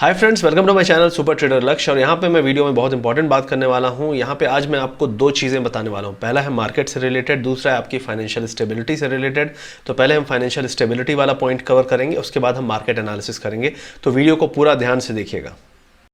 Hi friends, welcome to my channel super trader Lakshya. और यहाँ पे मैं वीडियो में बहुत इंपॉर्टेंट बात करने वाला हूँ। यहाँ पे आज मैं आपको दो चीज़ें बताने वाला हूँ। पहला है मार्केट से रिलेटेड, दूसरा है आपकी फाइनेंशियल स्टेबिलिटी से रिलेटेड। तो पहले हम फाइनेंशियल स्टेबिलिटी वाला पॉइंट कवर करेंगे, उसके बाद हम मार्केट एनालिसिस करेंगे। तो वीडियो को पूरा ध्यान से देखिएगा।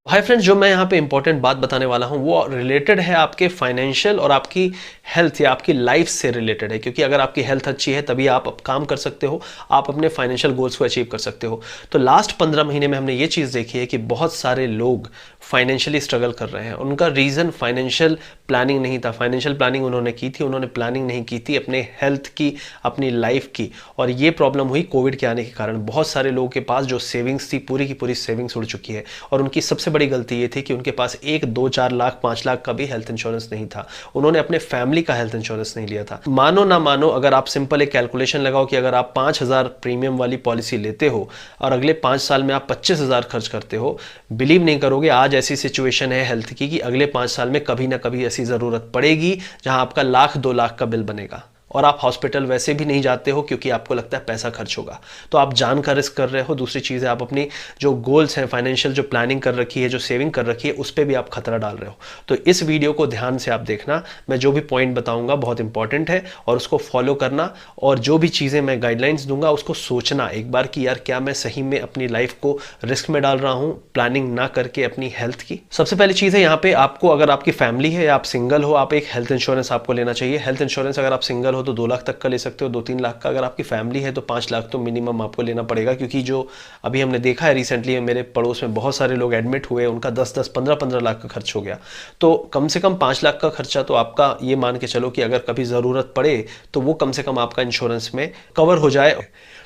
हाय फ्रेंड्स, जो मैं यहाँ पे इंपॉर्टेंट बात बताने वाला हूँ वो रिलेटेड है आपके फाइनेंशियल और आपकी हेल्थ या आपकी लाइफ से रिलेटेड है। क्योंकि अगर आपकी हेल्थ अच्छी है तभी आप काम कर सकते हो, आप अपने फाइनेंशियल गोल्स को अचीव कर सकते हो। तो लास्ट 15 महीने में हमने ये चीज़ देखी है कि बहुत सारे लोग फाइनेंशियली स्ट्रगल कर रहे हैं। उनका रीज़न फाइनेंशियल प्लानिंग नहीं था। फाइनेंशियल प्लानिंग उन्होंने की थी, उन्होंने प्लानिंग नहीं की थी अपने हेल्थ की, अपनी लाइफ की। और ये प्रॉब्लम हुई कोविड के आने के कारण। बहुत सारे लोगों के पास जो सेविंग्स थी पूरी की पूरी सेविंग्स उड़ चुकी है। और उनकी सबसे बड़ी गलती ये थी कि उनके पास 1, 2, 4 लाख 5 लाख का भी हेल्थ इंश्योरेंस नहीं था। उन्होंने अपने फैमिली का हेल्थ इंश्योरेंस नहीं लिया था। मानो ना मानो, अगर आप सिंपल एक कैलकुलेशन लगाओ कि अगर आप 5,000 प्रीमियम वाली पॉलिसी लेते हो और अगले 5 साल में आप 25,000 खर्च करते हो, बिलीव नहीं करोगे आज ऐसी सिचुएशन है हेल्थ की कि अगले 5 साल में कभी ना कभी ऐसी जरूरत पड़ेगी जहां आपका 1,00,000 2 लाख का बिल बनेगा। और आप हॉस्पिटल वैसे भी नहीं जाते हो क्योंकि आपको लगता है पैसा खर्च होगा। तो आप जान का रिस्क कर रहे हो। दूसरी चीज़ है, आप अपनी जो गोल्स हैं, फाइनेंशियल जो प्लानिंग कर रखी है, जो सेविंग कर रखी है, उस पर भी आप खतरा डाल रहे हो। तो इस वीडियो को ध्यान से आप देखना। मैं जो भी पॉइंट बताऊंगा बहुत इंपॉर्टेंट है और उसको फॉलो करना। और जो भी चीज़ें मैं गाइडलाइंस दूंगा उसको सोचना एक बार कि यार क्या मैं सही में अपनी लाइफ को रिस्क में डाल रहा हूँ प्लानिंग ना करके अपनी हेल्थ की। सबसे पहली चीज़ है, यहाँ पे आपको, अगर आपकी फैमिली है या आप सिंगल हो, आप एक हेल्थ इंश्योरेंस आपको लेना चाहिए। हेल्थ इंश्योरेंस अगर आप सिंगल हो तो 2 लाख तक का ले सकते हो, 2-3 लाख का। अगर आपकी फैमिली है तो 5 लाख तो मिनिमम आपको लेना पड़ेगा। क्योंकि जो अभी हमने देखा है रिसेंटली, मेरे पड़ोस में बहुत सारे लोग एडमिट हुए, उनका 10-10, 15-15 लाख का खर्च हो गया। तो कम से कम 5 लाख का खर्चा तो आपका, ये मान के चलो कि अगर कभी ज़रूरत पड़े तो वो कम से कम आपका इंश्योरेंस में कवर हो जाए।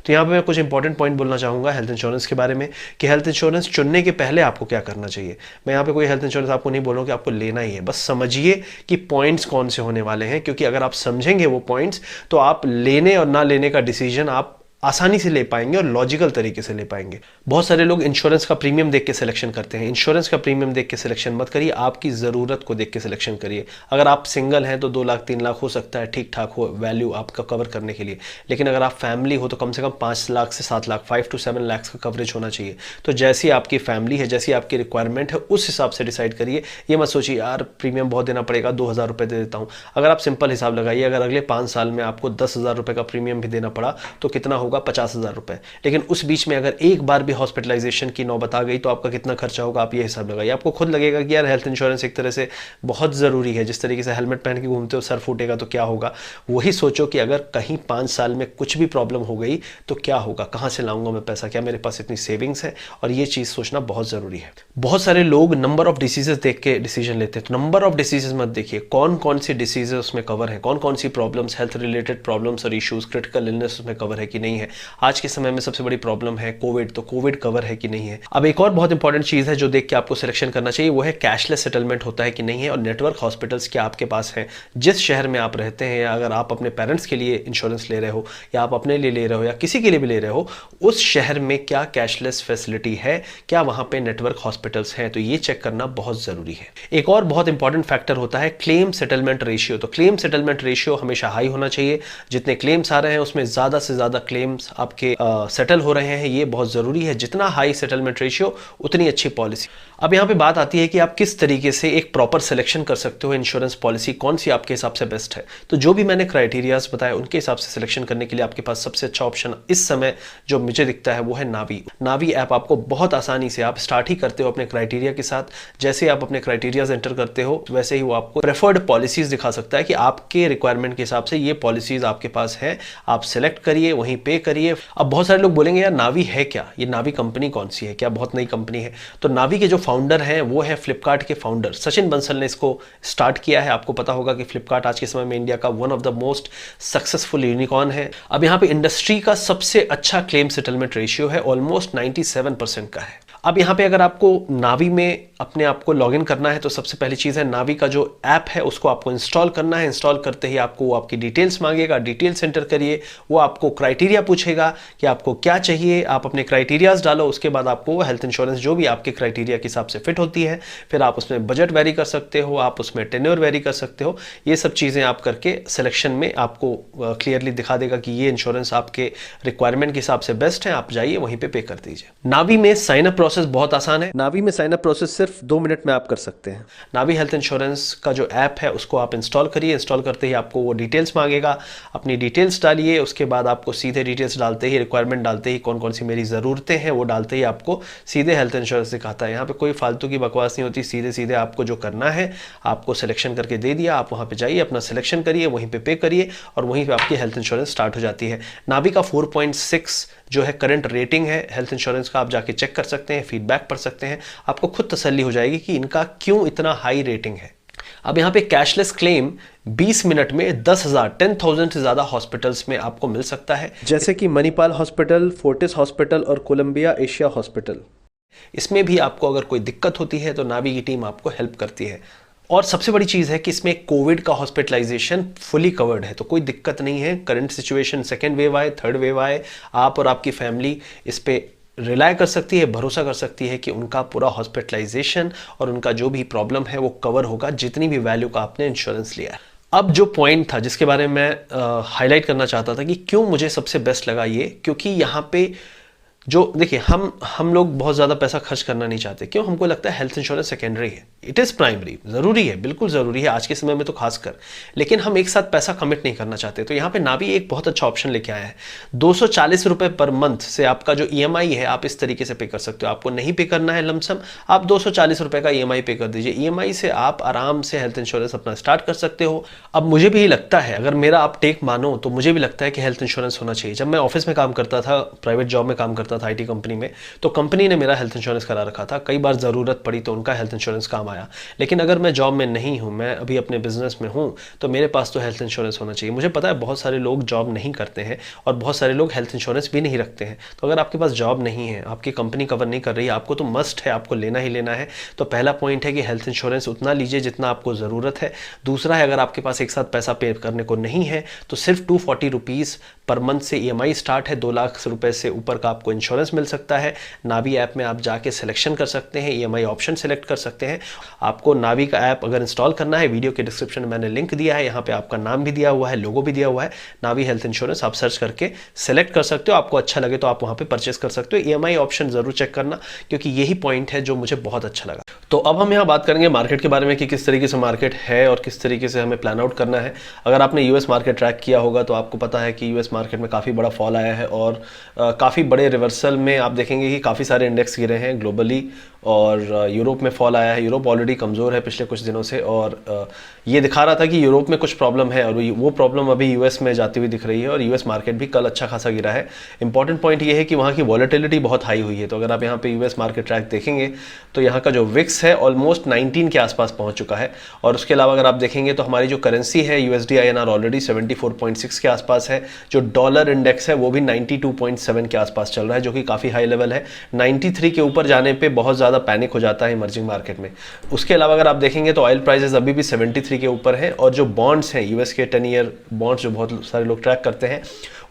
तो यहाँ पे मैं कुछ इंपॉर्टेंट पॉइंट बोलना चाहूँगा हेल्थ इंश्योरेंस के बारे में कि हेल्थ इंश्योरेंस चुनने के पहले आपको क्या करना चाहिए। मैं यहाँ पे कोई हेल्थ इंश्योरेंस आपको नहीं बोल रहा हूँ कि आपको लेना ही है, बस समझिए कि पॉइंट्स कौन से होने वाले हैं। क्योंकि अगर आप समझेंगे वो पॉइंट्स तो आप लेने और ना लेने का डिसीजन आप आसानी से ले पाएंगे और लॉजिकल तरीके से ले पाएंगे। बहुत सारे लोग इंश्योरेंस का प्रीमियम देख के सिलेक्शन करते हैं। इंश्योरेंस का प्रीमियम देख के सिलेक्शन मत करिए, आपकी ज़रूरत को देख के सिलेक्शन करिए। अगर आप सिंगल हैं तो 2 लाख 3 लाख हो सकता है, ठीक ठाक हो वैल्यू आपका कवर करने के लिए। लेकिन अगर आप फैमिली हो तो कम से कम 5 लाख से 7 लाख, 5 to 7 लाख का कवरेज होना चाहिए। तो जैसी आपकी फैमिली है, जैसी आपकी रिक्वायरमेंट है, उस हिसाब से डिसाइड करिए। ये मत सोचिए यार प्रीमियम बहुत देना पड़ेगा, 2,000 रुपये दे देता हूँ। अगर आप सिंपल हिसाब लगाइए, अगर अगले 5 साल में आपको 10,000 रुपये का प्रीमियम भी देना पड़ा तो कितना होगा? 50,000 रुपये। लेकिन उस बीच में अगर एक बार भी हॉस्पिटलाइजेशन की नौबत आ गई तो आपका कितना खर्चा होगा? आप ये हिसाब लगाइए। आपको खुद लगेगा कि यार हेल्थ इंश्योरेंस एक तरह से बहुत ज़रूरी है। जिस तरीके से हेलमेट पहन के घूमते हो, सर फूटेगा तो क्या होगा? वही सोचो कि अगर कहीं 5 साल में कुछ भी प्रॉब्लम हो गई तो क्या होगा? कहाँ से लाऊंगा मैं पैसा? क्या मेरे पास इतनी सेविंग्स है? और ये चीज़ सोचना बहुत ज़रूरी है। बहुत सारे लोग नंबर ऑफ डिसीजेस देख के डिसीजन लेते हैं। तो नंबर ऑफ डिसीजेस मत देखिए, कौन कौन सी डिसीजेस उसमें कवर है, कौन कौन सी प्रॉब्लम्स, हेल्थ रिलेटेड प्रॉब्लम्स और इश्यूज, क्रिटिकल इलनेस उसमें कवर है कि नहीं है। आज के समय में सबसे बड़ी प्रॉब्लम है कोविड, तो कोविड कवर है कि नहीं है। अब एक और बहुत इंपॉर्टेंट चीज है जो देख के आपको सिलेक्शन करना चाहिए, वो है कैशलेस सेटलमेंट होता है कि नहीं है। और नेटवर्क हॉस्पिटल्स क्या आपके पास हैं। जिस शहर में आप रहते हैं, या अगर आप अपने पेरेंट्स के लिए इंश्योरेंस ले रहे हो या आप अपने लिए ले रहे हो या किसी के लिए भी ले रहे हो, उस शहर में क्या कैशलेस फैसिलिटी है, क्या वहां पे नेटवर्क हॉस्पिटल्स हैं, तो ये चेक करना बहुत जरूरी है। एक और बहुत इंपॉर्टेंट फैक्टर होता है क्लेम सेटलमेंट रेशियो। तो क्लेम सेटलमेंट रेशियो हमेशा हाई होना चाहिए। जितने क्लेम्स आ रहे हैं उसमें ज्यादा से ज्यादा क्लेम्स आपके सेटल हो रहे हैं, ये बहुत जरूरी है। जितना हाई सेटलमेंट रेशियो उतनी अच्छी पॉलिसी। अब यहां पे बात आती है कि आप किस तरीके से एक प्रॉपर सिलेक्शन कर सकते हो इंश्योरेंस पॉलिसी, कौन सी आपके हिसाब से बेस्ट है। तो जो भी मैंने क्राइटेरियाज बताए उनके हिसाब से सिलेक्शन करने के लिए आपके पास सबसे अच्छा ऑप्शन इस समय जो मुझे दिखता है वो है नावी। नावी ऐप आपको बहुत आसानी से, आप स्टार्ट ही करते हो अपने क्राइटेरिया के साथ। जैसे आप अपने क्राइटेरियाज एंटर करते हो वैसे ही वो आपको प्रेफर्ड पॉलिसीज दिखा सकता है कि आपके रिक्वायरमेंट के हिसाब से ये पॉलिसीज आपके पास है, आप सिलेक्ट करिए, वहीं पे करिए। अब बहुत सारे लोग बोलेंगे यार नावी है क्या, ये नावी कंपनी कौन सी है, क्या बहुत नई कंपनी है? तो नावी के जो फाउंडर हैं वो है फ्लिपकार्ट के फाउंडर सचिन बंसल ने इसको स्टार्ट किया है। आपको पता होगा कि फ्लिपकार्ट आज के समय में इंडिया का one of the most successful unicorn है। अब यहाँ पे इंडस्ट्री का सबसे अच्छा क्लेम सेटलमेंट रेशियो है, ऑलमोस्ट 97% का है। अब यहाँ पे अगर आपको नावी में अपने आप को लॉगिन करना है तो सबसे पहली चीज़ है नावी का जो ऐप है उसको आपको इंस्टॉल करना है। इंस्टॉल करते ही आपको वो आपकी डिटेल्स मांगेगा, डिटेल्स एंटर करिए, वो आपको क्राइटेरिया पूछेगा कि आपको क्या चाहिए, आप अपने क्राइटेरियाज डालो, उसके बाद आपको हेल्थ इंश्योरेंस जो भी आपके क्राइटेरिया के हिसाब से फिट होती है, फिर आप उसमें बजट वेरी कर सकते हो, आप उसमें टेन्योर वेरी कर सकते हो। ये सब चीज़ें आप करके सिलेक्शन में आपको क्लियरली दिखा देगा कि ये इंश्योरेंस आपके रिक्वायरमेंट के हिसाब से बेस्ट है, आप जाइए वहीं पे कर दीजिए। नावी में साइन अप प्रोसेस बहुत आसान है। नावी में साइन अप प्रोसेस सिर्फ 2 मिनट में आप कर सकते हैं। नावी हेल्थ इंश्योरेंस का जो ऐप है उसको आप इंस्टॉल करिए। इंस्टॉल करते ही आपको वो डिटेल्स मांगेगा, अपनी डिटेल्स डालिए, उसके बाद आपको सीधे डिटेल्स डालते ही, रिक्वायरमेंट डालते ही, कौन कौन सी मेरी ज़रूरतें हैं वो डालते ही आपको सीधे हेल्थ इंश्योरेंस दिखाता है। यहाँ पे कोई फालतू की बकवास नहीं होती, सीधे सीधे आपको जो करना है आपको सिलेक्शन करके दे दिया, आप वहाँ पे जाइए, अपना सिलेक्शन करिए, वहीं पे करिए और वहीं पे आपकी हेल्थ इंश्योरेंस स्टार्ट हो जाती है। नावी का 4.6 जो है करंट रेटिंग है हेल्थ इंश्योरेंस का, आप जाके चेक कर सकते हैं, फीडबैक पढ़ सकते हैं, आपको खुद तसल्ली हो जाएगी कि इनका क्यों इतना हाई रेटिंग है। अब यहाँ पे कैशलेस क्लेम 20 मिनट में 10,000 से ज़्यादा हॉस्पिटल्स में आपको मिल सकता है, जैसे कि मणिपाल हॉस्पिटल, फोर्टिस हॉस्पिटल और कोलंबिया एशिया हॉस्पिटल। इसमें भी आपको अगर कोई दिक्कत होती है तो नावी की टीम आपको हेल्प करती है। और सबसे बड़ी चीज़ है कि इसमें कोविड का हॉस्पिटलाइजेशन फुली कवर्ड है, तो कोई दिक्कत नहीं है। करंट सिचुएशन, सेकेंड वेव आए, थर्ड वेव आए, आप और आपकी फैमिली इस पे रिलाय कर सकती है, भरोसा कर सकती है कि उनका पूरा हॉस्पिटलाइजेशन और उनका जो भी प्रॉब्लम है वो कवर होगा, जितनी भी वैल्यू का आपने इंश्योरेंस लिया है। अब जो पॉइंट था जिसके बारे में मैं हाईलाइट करना चाहता था कि क्यों मुझे सबसे बेस्ट लगा ये, क्योंकि यहाँ पे जो देखिए हम लोग बहुत ज़्यादा पैसा खर्च करना नहीं चाहते। क्यों? हमको लगता है हेल्थ इंश्योरेंस सेकेंडरी है, इट इज़ प्राइमरी, ज़रूरी है, बिल्कुल ज़रूरी है आज के समय में तो खासकर, लेकिन हम एक साथ पैसा कमिट नहीं करना चाहते। तो यहाँ पे नावी एक बहुत अच्छा ऑप्शन लेके आया है। 240 रुपये पर मंथ से आपका जो EMI है आप इस तरीके से पे कर सकते हो। आपको नहीं पे करना है लमसम, आप 240 रुपये का EMI पे कर दीजिए। EMI से आप आराम से हेल्थ इंश्योरेंस अपना स्टार्ट कर सकते हो। अब मुझे भी लगता है, अगर मेरा आप टेक मानो तो मुझे भी लगता है कि हेल्थ इंश्योरेंस होना चाहिए। जब मैं ऑफिस में काम करता था, प्राइवेट जॉब में काम करता था IT कंपनी में, तो कंपनी ने मेरा हेल्थ इंश्योरेंस करा रखा था। कई बार ज़रूरत पड़ी तो उनका हेल्थ इंश्योरेंस काम आया। लेकिन अगर मैं जॉब में नहीं हूँ, मैं अभी अपने बिजनेस में हूँ, तो मेरे पास तो हेल्थ इंश्योरेंस होना चाहिए। मुझे पता है बहुत सारे लोग जॉब नहीं करते हैं और बहुत सारे लोग हेल्थ इंश्योरेंस भी नहीं रखते हैं। तो अगर आपके पास जॉब नहीं है, आपकी कंपनी कवर नहीं कर रही है, आपको तो मस्ट है, आपको लेना ही लेना है। तो पहला पॉइंट है कि हेल्थ इंश्योरेंस उतना लीजिए जितना आपको ज़रूरत है। दूसरा है, अगर आपके पास एक साथ पैसा पे करने को नहीं है तो सिर्फ 240 रुपीज़ पर मंथ से EMI स्टार्ट है। 2 लाख रुपए से ऊपर का आपको इंश्योरेंस मिल सकता है। नावी ऐप में आप जाके सिलेक्शन कर सकते हैं, EMI ऑप्शन सेलेक्ट कर सकते हैं। आपको नावी का ऐप अगर इंस्टॉल करना है, वीडियो के डिस्क्रिप्शन में मैंने लिंक दिया है, यहाँ पे आपका नाम भी दिया हुआ है, लोगो भी दिया हुआ है, नावी हेल्थ इंश्योरेंस। आप सर्च करके सेलेक्ट कर सकते हो, आपको अच्छा लगे तो आप वहाँ पे परचेस कर सकते हो। EMI ऑप्शन जरूर चेक करना, क्योंकि यही पॉइंट है जो मुझे बहुत अच्छा लगा। तो अब हम यहाँ बात करेंगे मार्केट के बारे में कि किस तरीके से मार्केट है और किस तरीके से हमें प्लान आउट करना है। अगर आपने US मार्केट ट्रैक किया होगा तो आपको पता है कि US मार्केट में काफ़ी बड़ा फॉल आया है और काफ़ी बड़े रिवर्सल में आप देखेंगे कि काफ़ी सारे इंडेक्स गिरे हैं ग्लोबली। और यूरोप में फॉल आया है। यूरोप ऑलरेडी कमज़ोर है पिछले कुछ दिनों से और ये दिखा रहा था कि यूरोप में कुछ प्रॉब्लम है और वो प्रॉब्लम अभी US में जाती हुई दिख रही है और US मार्केट भी कल अच्छा खासा गिरा है। इंपॉर्टेंट पॉइंट ये है कि वहाँ की वॉलेटिलिटी बहुत हाई हुई है। तो अगर आप यहाँ पे US मार्केट ट्रैक देखेंगे तो यहाँ का जो विक्स है ऑलमोस्ट 19 के आसपास पहुँच चुका है। और उसके अलावा अगर आप देखेंगे तो हमारी जो करेंसी है USD INR ऑलरेडी 74.6 के आसपास है। जो डॉलर इंडेक्स है वो भी 92.7 के आसपास चल रहा है, जो कि काफ़ी हाई लेवल है। 93 के ऊपर जाने पर बहुत ज़्यादा पैनिक हो जाता है इमर्जिंग मार्केट में। उसके अलावा अगर आप देखेंगे तो ऑयल प्राइसेस अभी भी 73 के ऊपर है और जो बॉन्ड्स हैं US के 10 ईयर बॉन्ड्स जो बहुत सारे लोग ट्रैक करते हैं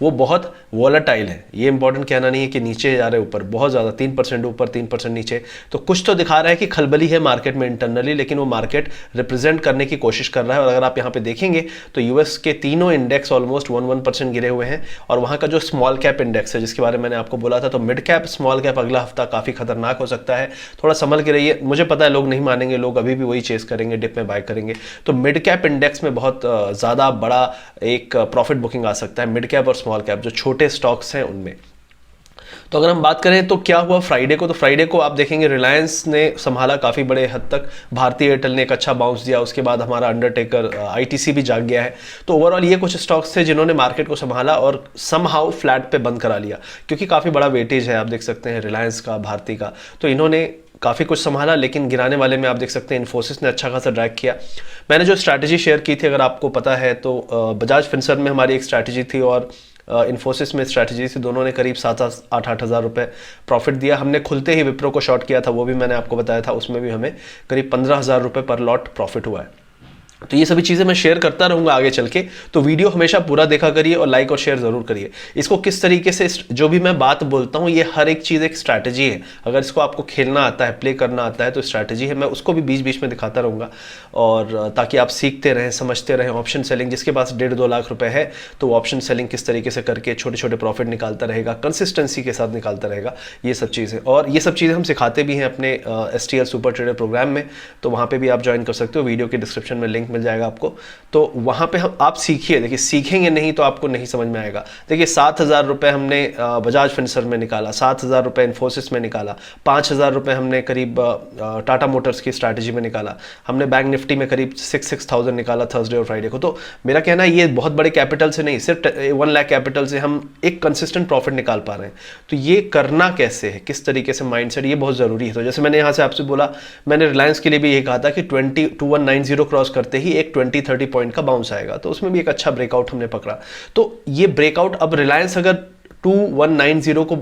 वो बहुत वॉलेटाइल है। ये इंपॉर्टेंट कहना नहीं है कि नीचे जा रहे ऊपर, बहुत ज़्यादा 3% ऊपर 3% नीचे। तो कुछ तो दिखा रहा है कि खलबली है मार्केट में इंटरनली, लेकिन वो मार्केट रिप्रेजेंट करने की कोशिश कर रहा है। और अगर आप यहाँ पे देखेंगे तो US के तीनों इंडेक्स ऑलमोस्ट 1% गिरे हुए हैं। और वहाँ का जो स्मॉल कैप इंडेक्स है जिसके बारे में मैंने आपको बोला था, तो मिड कैप स्मॉल कैप अगला हफ्ता काफ़ी खतरनाक हो सकता है। थोड़ा संभल के रहिए। मुझे पता है लोग नहीं मानेंगे, लोग अभी भी वही चेस करेंगे, डिप में बाय करेंगे। तो मिड कैप इंडेक्स में बहुत ज़्यादा बड़ा एक प्रॉफिट बुकिंग आ सकता है, मिड कैप और स्मॉल कैप जो छोटे स्टॉक्स हैं उनमें। तो अगर हम बात करें तो क्या हुआ फ्राइडे को, तो फ्राइडे को आप देखेंगे रिलायंस ने संभाला काफ़ी बड़े हद तक, भारतीय एयरटेल ने एक अच्छा बाउंस दिया, उसके बाद हमारा अंडरटेकर ITC भी जाग गया है। तो ओवरऑल ये कुछ स्टॉक्स थे जिन्होंने मार्केट को संभाला और समहाउ फ्लैट पे बंद करा लिया, क्योंकि काफ़ी बड़ा वेटेज है, आप देख सकते हैं रिलायंस का, भारती का। तो इन्होंने काफ़ी कुछ संभाला, लेकिन गिराने वाले में आप देख सकते हैं इन्फोसिस ने अच्छा खासा ड्रैग किया। मैंने जो स्ट्रैटेजी शेयर की थी, अगर आपको पता है तो बजाज फिनसर्व में हमारी एक स्ट्रैटेजी थी और इन्फोसिस में स्ट्रैटेजी थी, दोनों ने करीब 7-8 हज़ार रुपये प्रॉफिट दिया। हमने खुलते ही विप्रो को शॉर्ट किया था, वो भी मैंने आपको बताया था, उसमें भी हमें करीब 15,000 रुपये पर लॉट प्रॉफिट हुआ है। तो ये सभी चीज़ें मैं शेयर करता रहूँगा आगे चल के, तो वीडियो हमेशा पूरा देखा करिए और लाइक और शेयर ज़रूर करिए। इसको किस तरीके से, जो भी मैं बात बोलता हूँ, ये हर एक चीज़ एक स्ट्रैटेजी है। अगर इसको आपको खेलना आता है, प्ले करना आता है, तो स्ट्रैटेजी है। मैं उसको भी बीच बीच में दिखाता रहूँगा, और ताकि आप सीखते रहें, समझते रहें। ऑप्शन सेलिंग, जिसके पास 1.5-2 लाख रुपये है, तो वो ऑप्शन सेलिंग किस तरीके से करके छोटे छोटे प्रॉफिट निकालता रहेगा, कंसिस्टेंसी के साथ निकालता रहेगा, ये सब चीज़ें। और ये सब चीज़ें हम सिखाते भी हैं अपने STL सुपर ट्रेडर प्रोग्राम में, तो वहाँ पर भी आप ज्वाइन कर सकते हो। वीडियो के डिस्क्रिप्शन में लिंक मिल जाएगा आपको, तो वहाँ पे आप सीखिए। देखिए, सीखेंगे नहीं तो आपको नहीं समझ में आएगा। देखिए, 7,000 रुपये हमने बजाज फिनसर्व में निकाला, 7,000 रुपये इन्फोसिस में निकाला, 5,000 रुपये हमने करीब टाटा मोटर्स की स्ट्रैटेजी में निकाला, हमने बैंक निफ्टी में करीब 6,000 निकाला थर्सडे और फ्राइडे को। तो मेरा कहना है, ये बहुत बड़े कैपिटल से नहीं, सिर्फ 1 लाख कैपिटल से हम एक कंसिस्टेंट प्रॉफिट निकाल पा रहे हैं। तो ये करना कैसे है, किस तरीके से माइंडसेट, ये बहुत ज़रूरी है। तो जैसे मैंने यहाँ से आपसे बोला, मैंने रिलायंस के लिए भी यही कहा था कि 2190 क्रॉस करते ही एक 20-30 पॉइंट का बाउंस आएगा, तो उसमें भी एक अच्छा ब्रेकआउट हमने पकड़ा। तो ये ब्रेकआउट, अब रिलायंस अगर 2190 को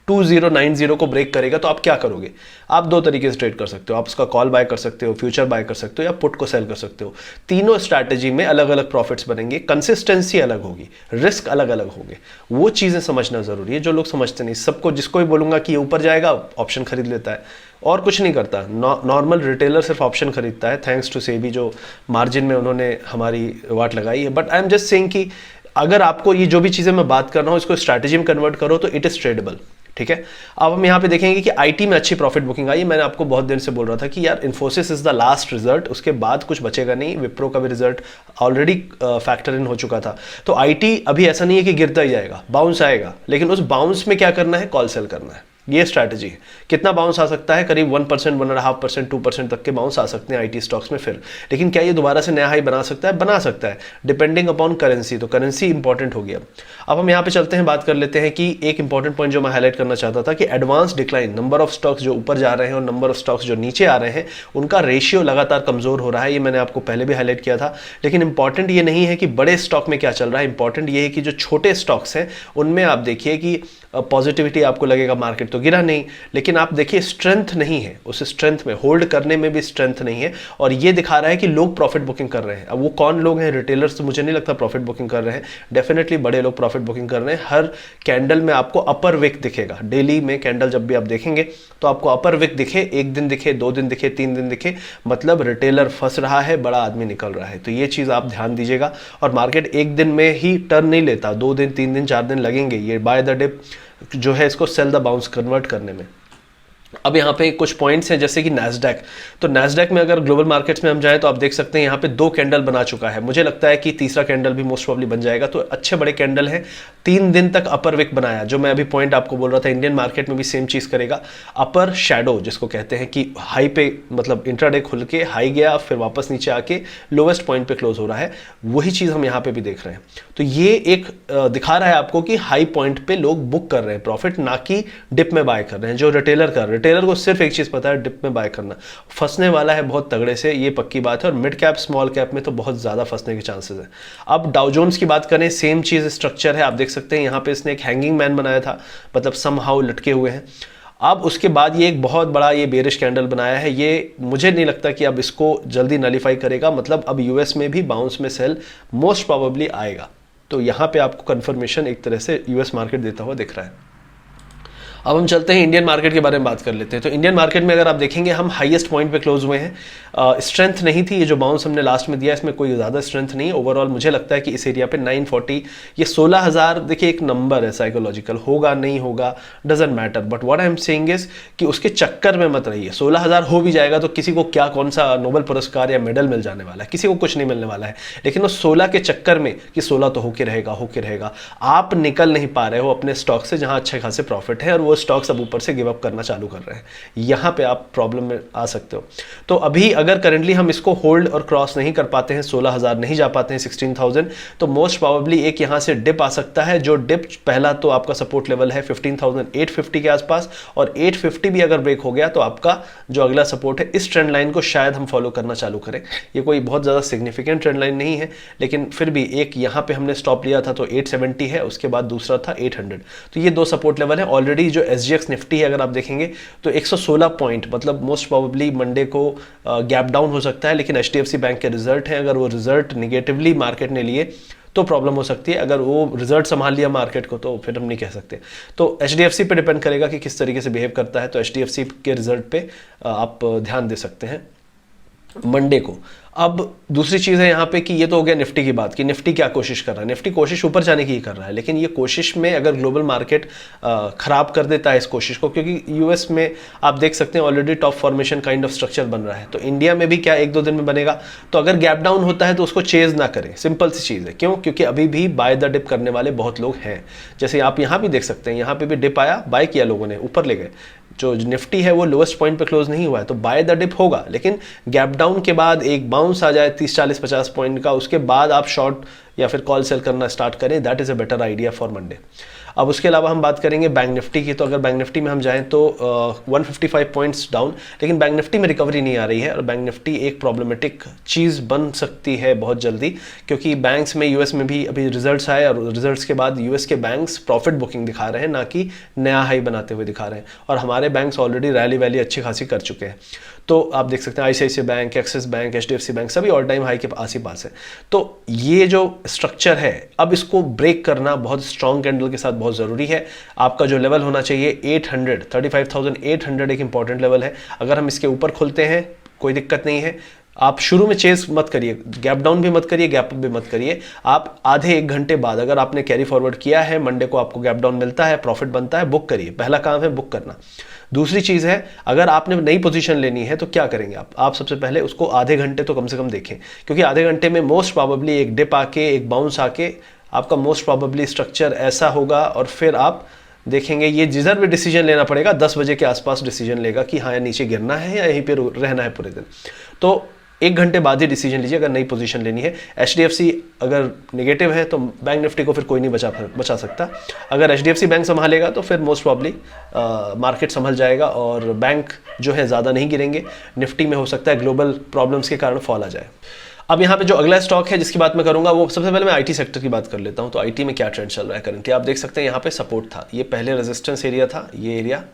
2090 को ब्रेक करेगा, तो आप क्या करोगे? आप 2 तरीके से ट्रेड कर सकते हो। आप उसका कॉल बाय कर सकते हो, फ्यूचर बाय कर सकते हो, या पुट को सेल कर सकते हो। तीनों स्ट्रैटेजी में अलग अलग प्रॉफिट्स बनेंगे, कंसिस्टेंसी अलग होगी, रिस्क अलग अलग होंगे। वो चीज़ें समझना ज़रूरी है, जो लोग समझते नहीं। सबको, जिसको भी बोलूँगा कि ये ऊपर जाएगा, ऑप्शन खरीद लेता है और कुछ नहीं करता। नॉर्मल रिटेलर सिर्फ ऑप्शन खरीदता है, थैंक्स टू सेबी, जो मार्जिन में उन्होंने हमारी वाट लगाई है। But I am just saying कि अगर आपको ये जो भी चीज़ें मैं बात कर रहा हूँ, इसको स्ट्रैटेजी में कन्वर्ट करो, तो इट इज़ ट्रेडेबल। ठीक है, अब हम यहाँ पे देखेंगे कि आईटी में अच्छी प्रॉफिट बुकिंग आई। मैंने आपको बहुत दिन से बोल रहा था कि यार, Infosys is the last result, उसके बाद कुछ बचेगा नहीं। विप्रो का भी रिजल्ट ऑलरेडी फैक्टर इन हो चुका था। तो आईटी अभी ऐसा नहीं है कि गिरता ही जाएगा, बाउंस आएगा, लेकिन उस बाउंस में क्या करना है? कॉल सेल करना है। ये स्ट्रैटेजी है। कितना बाउंस आ सकता है? करीब 1%, 1.5%, 2% तक के बाउंस आ सकते हैं आईटी स्टॉक्स में फिर। लेकिन क्या ये दोबारा से नया हाई बना सकता है? बना सकता है, डिपेंडिंग अपॉन करेंसी। तो करेंसी इंपॉर्टेंट हो गया। अब हम यहाँ पे चलते हैं, बात कर लेते हैं कि एक इंपॉर्टेंट पॉइंट जो मैं हाईलाइट करना चाहता था कि advance decline, number of stocks जो ऊपर जा रहे हैं और नंबर ऑफ स्टॉक्स जो नीचे आ रहे हैं, उनका रेशियो लगातार कमजोर हो रहा है। ये मैंने आपको पहले भी हाईलाइट किया था। लेकिन इंपॉर्टेंट ये नहीं है कि बड़े स्टॉक में क्या चल रहा है, इंपॉर्टेंट ये है कि जो छोटे स्टॉक्स हैं उनमें आप देखिए कि पॉजिटिविटी आपको लगेगा, मार्केट तो गिरा नहीं, लेकिन आप देखिए स्ट्रेंथ नहीं है, उस स्ट्रेंथ में होल्ड करने में भी स्ट्रेंथ नहीं है। और ये दिखा रहा है कि लोग प्रॉफिट बुकिंग कर रहे हैं। अब वो कौन लोग हैं? रिटेलर्स तो मुझे नहीं लगता प्रॉफिट बुकिंग कर रहे हैं। डेफिनेटली बड़े लोग प्रॉफिट बुकिंग कर रहे हैं। हर कैंडल में आपको अपर विक दिखेगा। डेली में कैंडल जब भी आप देखेंगे तो आपको अपर विक दिखे, 1 दिन दिखे, 2 दिन दिखे, 3 दिन दिखे, मतलब रिटेलर फंस रहा है, बड़ा आदमी निकल रहा है। तो ये चीज़ आप ध्यान दीजिएगा। और मार्केट एक दिन में ही टर्न नहीं लेता, 2 दिन, 3 दिन, 4 दिन लगेंगे ये बाय द डिप जो है इसको सेल द बाउंस कन्वर्ट करने में। अब यहाँ पे कुछ पॉइंट्स हैं, जैसे कि नैस्डैक। तो नैस्डैक में अगर ग्लोबल मार्केट्स में हम जाएं तो आप देख सकते हैं यहाँ पे 2 कैंडल बना चुका है। मुझे लगता है कि तीसरा कैंडल भी मोस्ट प्रोबेबली बन जाएगा। तो अच्छे बड़े कैंडल हैं। 3 दिन तक अपर विक बनाया, जो मैं अभी पॉइंट आपको बोल रहा था, इंडियन मार्केट में भी सेम चीज़ करेगा। अपर शैडो जिसको कहते हैं कि हाई पे, मतलब इंट्राडे खुल के हाई गया, फिर वापस नीचे आके लोवेस्ट पॉइंट पे क्लोज हो रहा है, वही चीज़ हम यहाँ पे भी देख रहे हैं। तो ये एक दिखा रहा है आपको कि हाई पॉइंट पे लोग बुक कर रहे हैं प्रॉफिट, ना कि डिप में बाय कर रहे हैं जो रिटेलर को सिर्फ एक चीज़ पता है, डिप में बाय करना। फंसने वाला है बहुत तगड़े से, ये पक्की बात है। और मिड कैप स्मॉल कैप में तो बहुत ज़्यादा फंसने के चांसेस हैं। अब डाउ जोन्स की बात करें, सेम चीज़ स्ट्रक्चर है। आप देख सकते हैं यहाँ पे इसने एक हैंगिंग मैन बनाया था, मतलब समहाउ लटके हुए हैं। अब उसके बाद ये एक बहुत बड़ा ये बेरिश कैंडल बनाया है। ये मुझे नहीं लगता कि अब इसको जल्दी नलीफाई करेगा, मतलब अब यूएस में भी बाउंस में सेल मोस्ट प्रोबेबली आएगा। तो यहाँ पे आपको कंफर्मेशन एक तरह से यूएस मार्केट देता हुआ दिख रहा है। अब हम चलते हैं इंडियन मार्केट के बारे में बात कर लेते हैं। तो इंडियन मार्केट में अगर आप देखेंगे, हम हाईएस्ट पॉइंट पे क्लोज हुए हैं। स्ट्रेंथ नहीं थी, ये जो बाउंस हमने लास्ट में दिया इसमें कोई ज़्यादा स्ट्रेंथ नहीं। ओवरऑल मुझे लगता है कि इस एरिया पे 940, ये 16,000, देखिए एक नंबर है साइकोलॉजिकल, होगा नहीं होगा doesn't matter, but what I am saying is कि उसके चक्कर में मत रहिए। 16,000 हो भी जाएगा तो किसी को क्या, कौन सा नोबेल पुरस्कार या मेडल मिल जाने वाला है? किसी को कुछ नहीं मिलने वाला है। लेकिन उस 16 के चक्कर में कि 16 तो होके रहेगा, आप निकल नहीं पा रहे हो अपने स्टॉक से जहाँ अच्छे खासे प्रॉफिट है, और वो स्टॉक्स अब ऊपर से गिव अप करना चालू कर रहे हैं। यहाँ पे आप प्रॉब्लम में आ सकते हो। तो अभी अगर करेंटली हम इसको होल्ड और क्रॉस नहीं कर पाते हैं, 16,000 नहीं जा पाते हैं, 16,000, तो मोस्ट प्रोबेबली एक यहाँ से डिप आ सकता है। जो डिप पहला तो आपका सपोर्ट लेवल है 15,850 के आसपास, और 850 भी अगर ब्रेक हो गया तो आपका जो अगला सपोर्ट है इस ट्रेंड लाइन को शायद हम फॉलो करना चालू करें। ये कोई बहुत ज़्यादा सिग्निफिकेंट ट्रेंड लाइन नहीं है, लेकिन फिर भी एक यहाँ पे हमने स्टॉप लिया था तो 870 है, उसके बाद दूसरा था 800। तो ये दो सपोर्ट लेवल है। ऑलरेडी जो SGX निफ्टी है अगर आप देखेंगे तो 116 पॉइंट, मतलब मोस्ट प्रोबेबली मंडे को गैप डाउन हो सकता है। लेकिन HDFC बैंक के रिजल्ट हैं, अगर वो रिजल्ट निगेटिवली मार्केट ने लिए तो प्रॉब्लम हो सकती है। अगर वो रिजल्ट संभाल लिया मार्केट को तो फिर हम नहीं कह सकते। तो HDFC पे डिपेंड करेगा कि किस तरीके से बिहेव करता है। तो HDFC के रिजल्ट पे आप ध्यान दे सकते हैं मंडे को। अब दूसरी चीज़ है यहाँ पे कि ये तो हो गया निफ्टी की बात, कि निफ्टी क्या कोशिश कर रहा है। निफ्टी कोशिश ऊपर जाने की ही कर रहा है, लेकिन ये कोशिश में अगर ग्लोबल मार्केट खराब कर देता है इस कोशिश को, क्योंकि यूएस में आप देख सकते हैं already top formation kind of structure बन रहा है, तो इंडिया में भी क्या 1-2 दिन में बनेगा। तो अगर गैप डाउन होता है तो उसको चेज ना करें, सिंपल सी चीज़ है। क्यों? क्योंकि अभी भी बाय द डिप करने वाले बहुत लोग हैं। जैसे आप यहाँ भी देख सकते हैं, यहाँ पे भी डिप आया, बाय किया लोगों ने, ऊपर ले गए। जो निफ्टी है वो लोएस्ट पॉइंट पे क्लोज नहीं हुआ है, तो बाय द डिप होगा, लेकिन गैप डाउन के बाद एक बाउंस आ जाए 30-40-50 पॉइंट का, उसके बाद आप शॉर्ट या फिर कॉल सेल करना स्टार्ट करें। That is a better idea for Monday. अब उसके अलावा हम बात करेंगे बैंक निफ्टी की। तो अगर बैंक निफ्टी में हम जाएं तो 155 पॉइंट्स डाउन, लेकिन बैंक निफ्टी में रिकवरी नहीं आ रही है, और बैंक निफ्टी एक प्रॉब्लमेटिक चीज़ बन सकती है बहुत जल्दी, क्योंकि बैंक्स में यूएस में भी अभी रिजल्ट्स आए, और रिजल्ट्स के बाद यूएस के बैंक्स प्रॉफिट बुकिंग दिखा रहे हैं, ना कि नया हाई बनाते हुए दिखा रहे हैं। और हमारे बैंक्स ऑलरेडी रैली वैली अच्छी खासी कर चुके हैं। तो आप देख सकते हैं ICICI bank, axis bank, HDFC bank सभी ऑल टाइम हाई के आस ही पास है। तो ये जो स्ट्रक्चर है, अब इसको ब्रेक करना बहुत स्ट्रॉन्ग कैंडल के साथ बहुत ज़रूरी है। आपका जो लेवल होना चाहिए 800, 35,800 एक इंपॉर्टेंट लेवल है। अगर हम इसके ऊपर खुलते हैं कोई दिक्कत नहीं है। आप शुरू में चेस मत करिए, गैप डाउन भी मत करिए, गैप अप भी मत करिए। आप आधे 1 घंटे बाद, अगर आपने कैरी फॉरवर्ड किया है, मंडे को आपको गैप डाउन मिलता है, प्रॉफिट बनता है, बुक करिए। पहला काम है बुक करना। दूसरी चीज़ है, अगर आपने नई पोजीशन लेनी है तो क्या करेंगे आप सबसे पहले उसको आधे घंटे तो कम से कम देखें, क्योंकि आधे घंटे में मोस्ट प्रोबेबली एक डिप आके, एक बाउंस आके आपका मोस्ट प्रोबेबली स्ट्रक्चर ऐसा होगा, और फिर आप देखेंगे ये जिधर भी डिसीजन लेना पड़ेगा 10 बजे के आसपास डिसीजन लेगा कि हाँ, या नीचे गिरना है या यहीं पे रहना है पूरे दिन। तो 1 घंटे बाद ही डिसीजन लीजिए अगर नई पोजीशन लेनी है। HDFC अगर नेगेटिव है तो बैंक निफ्टी को फिर कोई नहीं बचा सकता। अगर HDFC बैंक संभालेगा तो फिर मोस्ट प्रॉब्ली मार्केट संभल जाएगा, और बैंक जो है ज़्यादा नहीं गिरेंगे। निफ्टी में हो सकता है ग्लोबल प्रॉब्लम्स के कारण फॉल आ जाए। अब यहाँ पे जो अगला स्टॉक है जिसकी बात मैं करूंगा, वो सबसे पहले मैं IT सेक्टर की बात कर लेता हूँ। तो IT में क्या ट्रेंड चल रहा है करंटली, आप देख सकते हैं यहाँ पे सपोर्ट था, ये पहले रेजिस्टेंस एरिया था, ये एरिया,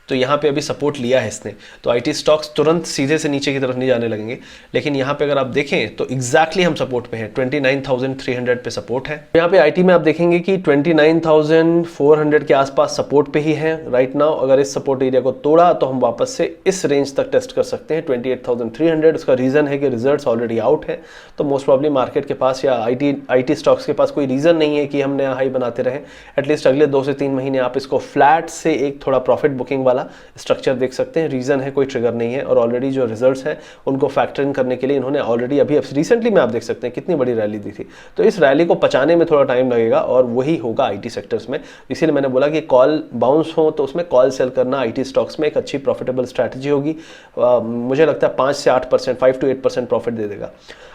तो यहाँ पे अभी सपोर्ट लिया है इसने। तो IT स्टॉक्स तुरंत सीधे से नीचे की तरफ नहीं जाने लगेंगे, लेकिन यहाँ पे अगर आप देखें तो एग्जैक्टली हम सपोर्ट पे हैं, 29,300 पे सपोर्ट है। यहाँ पे IT में आप देखेंगे कि 29,400 के आसपास सपोर्ट पे ही है राइट नाउ। अगर इस सपोर्ट एरिया को तोड़ा तो हम वापस से इस रेंज तक टेस्ट कर सकते हैं 28,300। उसका रीजन है कि रिजल्ट्स ऑलरेडी आउट है, तो मोस्ट प्रॉब्ली मार्केट के पास या IT स्टॉक्स के पास कोई रीजन नहीं है कि हम नया हाई बनाते रहें। एटलीस्ट अगले 2 से 3 महीने आप इसको फ्लैट से एक थोड़ा प्रॉफिट बुकिंग वाला स्ट्रक्चर देख सकते हैं। रीजन है, कोई ट्रिगर नहीं है, और ऑलरेडी जो रिजल्ट्स हैं उनको फैक्टर इन करने के लिए इन्होंने ऑलरेडी अभी रिसेंटली में आप देख सकते हैं कितनी बड़ी रैली दी थी। तो इस रैली को पचाने में थोड़ा टाइम लगेगा, और वही होगा IT सेक्टर्स में। इसीलिए मैंने बोला कि कॉल बाउंस हो तो उसमें कॉल सेल करना IT स्टॉक्स में एक अच्छी प्रॉफिटेबल स्ट्रैटेजी होगी। मुझे लगता है 5 से 8%, 5 to 8% प्रॉफिट दे देगा।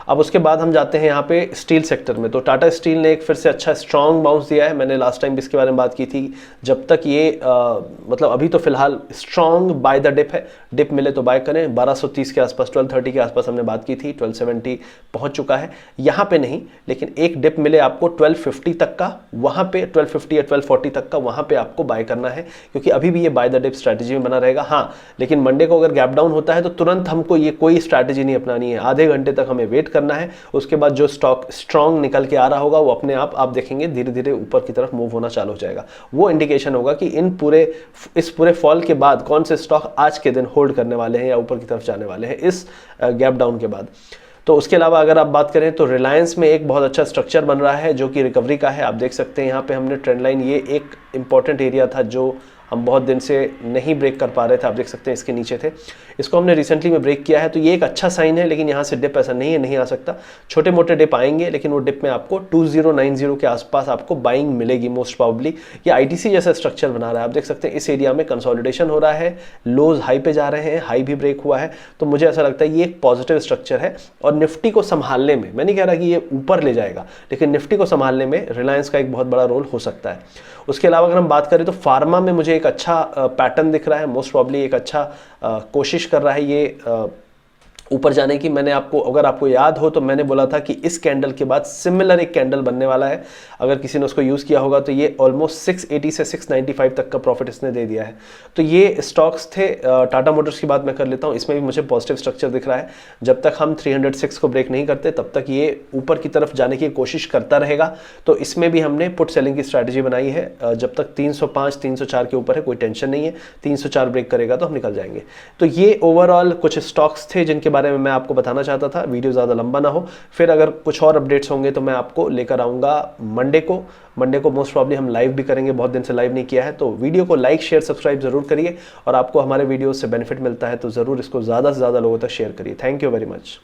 अब उसके बाद हम जाते हैं यहाँ पे स्टील सेक्टर में। तो टाटा स्टील ने एक फिर से अच्छा स्ट्रॉन्ग बाउंस दिया है। मैंने लास्ट टाइम इसके बारे में बात की थी, जब तक ये मतलब अभी तो फिलहाल स्ट्रॉन्ग बाय द डिप है, डिप मिले तो बाय करें। 1230 के आसपास, 1230 के आसपास हमने बात की थी, 1270 पहुंच चुका है। यहाँ पे नहीं, लेकिन एक डिप मिले आपको 1250 तक का, वहाँ पे 1250 या 1240 तक का, वहाँ पे आपको बाय करना है, क्योंकि अभी भी ये बाय द डिप स्ट्रैटेजी में बना रहेगा। हाँ, लेकिन मंडे को अगर गैप डाउन होता है तो तुरंत हमको ये कोई स्ट्रैटेजी नहीं अपनानी है, आधे घंटे तक हमें वेट करना है। उसके बाद जो स्टॉक स्ट्रॉन्ग निकल के आ रहा होगा वो अपने आप देखेंगे धीरे धीरे ऊपर की तरफ मूव होना चालू हो जाएगा। वो इंडिकेशन होगा कि इस पूरे फॉल के बाद कौन से स्टॉक आज के दिन होल्ड करने वाले हैं या ऊपर की तरफ जाने वाले हैं इस गैप डाउन के बाद। तो उसके अलावा अगर आप बात करें तो रिलायंस में एक बहुत अच्छा स्ट्रक्चर बन रहा है जो कि रिकवरी का है। आप देख सकते हैं यहाँ पे हमने ट्रेंड लाइन, ये एक इंपॉर्टेंट एरिया था जो हम बहुत दिन से नहीं ब्रेक कर पा रहे थे, आप देख सकते हैं इसके नीचे थे, इसको हमने रिसेंटली में ब्रेक किया है, तो ये एक अच्छा साइन है। लेकिन यहाँ से डिप ऐसा नहीं आ सकता, छोटे मोटे डिप आएंगे, लेकिन वो डिप में आपको 2090 के आसपास आपको बाइंग मिलेगी मोस्ट प्रॉब्ली। ये आईटीसी जैसा स्ट्रक्चर बना रहा है, आप देख सकते हैं इस एरिया में कंसोलिडेशन हो रहा है, लोज हाई पे जा रहे हैं, हाई भी ब्रेक हुआ है, तो मुझे ऐसा लगता है ये एक पॉजिटिव स्ट्रक्चर है। और निफ्टी को संभालने में, मैं नहीं कह रहा कि ये ऊपर ले जाएगा, लेकिन निफ्टी को संभालने में रिलायंस का एक बहुत बड़ा रोल हो सकता है। उसके अलावा अगर हम बात करें तो फार्मा में मुझे एक अच्छा पैटर्न दिख रहा है, मोस्ट प्रॉब्ली एक अच्छा कोशिश कर रहा है ये ऊपर जाने की। मैंने आपको, अगर आपको याद हो तो मैंने बोला था कि इस कैंडल के बाद सिमिलर एक कैंडल बनने वाला है, अगर किसी ने उसको यूज़ किया होगा तो ये ऑलमोस्ट 680 से 695 तक का प्रॉफिट इसने दे दिया है। तो ये स्टॉक्स थे। टाटा मोटर्स की बात मैं कर लेता हूँ, इसमें भी मुझे पॉजिटिव स्ट्रक्चर दिख रहा है। जब तक हम 306 को ब्रेक नहीं करते तब तक ये ऊपर की तरफ जाने की कोशिश करता रहेगा। तो इसमें भी हमने पुट सेलिंग की स्ट्रैटेजी बनाई है। जब तक 305 304 के ऊपर है कोई टेंशन नहीं है, 304 ब्रेक करेगा तो हम निकल जाएंगे। तो ये ओवरऑल कुछ स्टॉक्स थे जिनके बारे में मैं आपको बताना चाहता था, वीडियो ज़्यादा लंबा ना हो। फिर अगर कुछ और अपडेट्स होंगे तो मैं आपको लेकर आऊँगा मंडे को मोस्ट प्रॉब्ली हम लाइव भी करेंगे, बहुत दिन से लाइव नहीं किया है। तो वीडियो को लाइक शेयर सब्सक्राइब जरूर करिए, और आपको हमारे वीडियो से बेनिफिट मिलता है तो ज़रूर इसको ज़्यादा से ज़्यादा लोगों तक शेयर करिए। Thank you very much.